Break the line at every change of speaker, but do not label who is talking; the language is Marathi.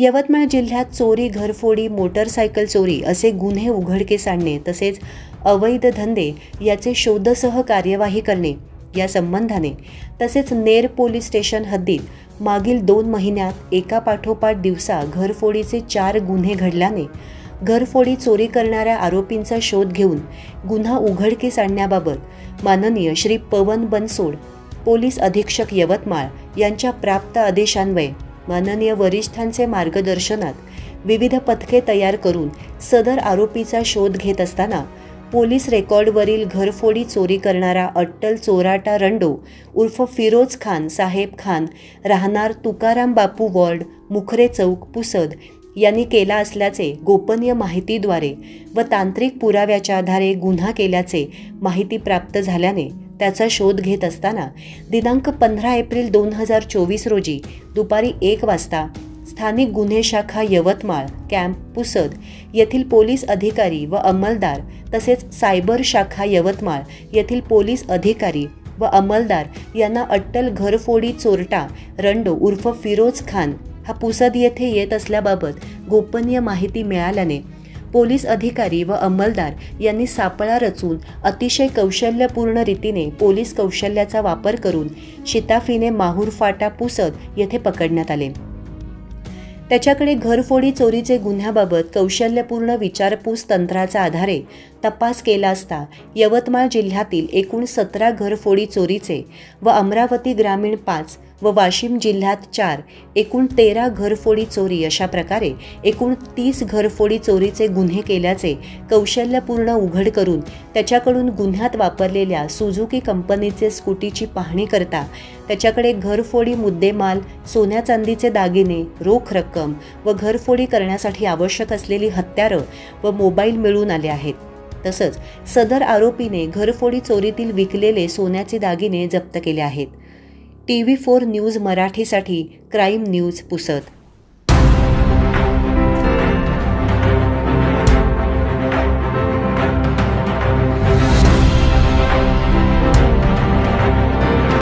यवतमाळ जिल्ह्यात चोरी, घरफोडी, मोटरसायकल चोरी असे गुन्हे उघडकीस आणणे तसेच अवैध धंदे याचे शोधसह कार्यवाही करणे या संबंधाने तसेच नेर पोलीस स्टेशन हद्दीत मागील 2 महिन्यात एकापाठोपाठ दिवसा घरफोडीचे 4 गुन्हे घडल्याने घरफोडी चोरी करणाऱ्या आरोपींचा शोध घेऊन गुन्हा उघडकीस आणण्याबाबत माननीय श्री पवन बनसोड पोलीस अधीक्षक यवतमाळ यांच्या प्राप्त आदेशान्वये माननीय वरिष्ठांचे मार्गदर्शनात विविध पथके तयार करून सदर आरोपीचा शोध घेत असताना पोलीस रेकॉर्डवरील घरफोडी चोरी करणारा अट्टल चोराटा रंडो उर्फ फिरोज खान साहेब खान राहणार तुकाराम बापू वॉर्ड मुखरे चौक पुसद यांनी केला असल्याचे गोपनीय माहितीद्वारे व तांत्रिक पुराव्याच्या आधारे गुन्हा केल्याचे माहिती प्राप्त झाल्याने त्याचा शोध घेत असताना दिनांक 15 एप्रिल 2024 रोजी दुपारी 1 वाजता स्थानिक गुन्हे शाखा यवतमाळ कॅम्प पुसद येथील पोलीस अधिकारी व अंमलदार तसेच सायबर शाखा यवतमाळ येथील पोलीस अधिकारी व अंमलदार यांना अट्टल घरफोडी चोरटा रंडो उर्फ फिरोज खान हा पुसद येथे येत असल्याबाबत गोपनीय माहिती मिळाल्याने पोलीस अधिकारी व अंमलदार यांनी सापळा रचून अतिशय कौशल्यपूर्ण रीतीने पोलीस कौशल्याचा वापर करून शिताफीने माहूर फाटा पुसद येथे पकडण्यात आले। त्याच्याकडे घरफोडी चोरीचे गुन्ह्याबाबत कौशल्यपूर्ण विचारपूस तंत्राच्या आधारे तपास केला असता यवतमाळ जिल्ह्यातील एकूण 17 घरफोडी चोरीचे व अमरावती ग्रामीण 5 व वाशिम जिल्ह्यात 4 एकूण 13 घरफोडी चोरी अशा प्रकारे एकूण 30 घरफोडी चोरीचे गुन्हे केल्याचे कौशल्यपूर्ण उघड करून त्याच्याकडून गुन्ह्यात वापरलेल्या सुझुकी कंपनीचे स्कूटीची पाहणी करता त्याच्याकडे घरफोडी मुद्देमाल, सोन्या चांदीचे दागिने, रोख रक्कम व घरफोडी करण्यासाठी आवश्यक असलेली हत्यारं व मोबाईल मिळून आले आहेत। तसंच सदर आरोपीने घरफोडी चोरीतील विकलेले सोन्याचे दागिने जप्त केले आहेत। TV4 न्यूज मराठीसाठी क्राईम न्यूज पुसद।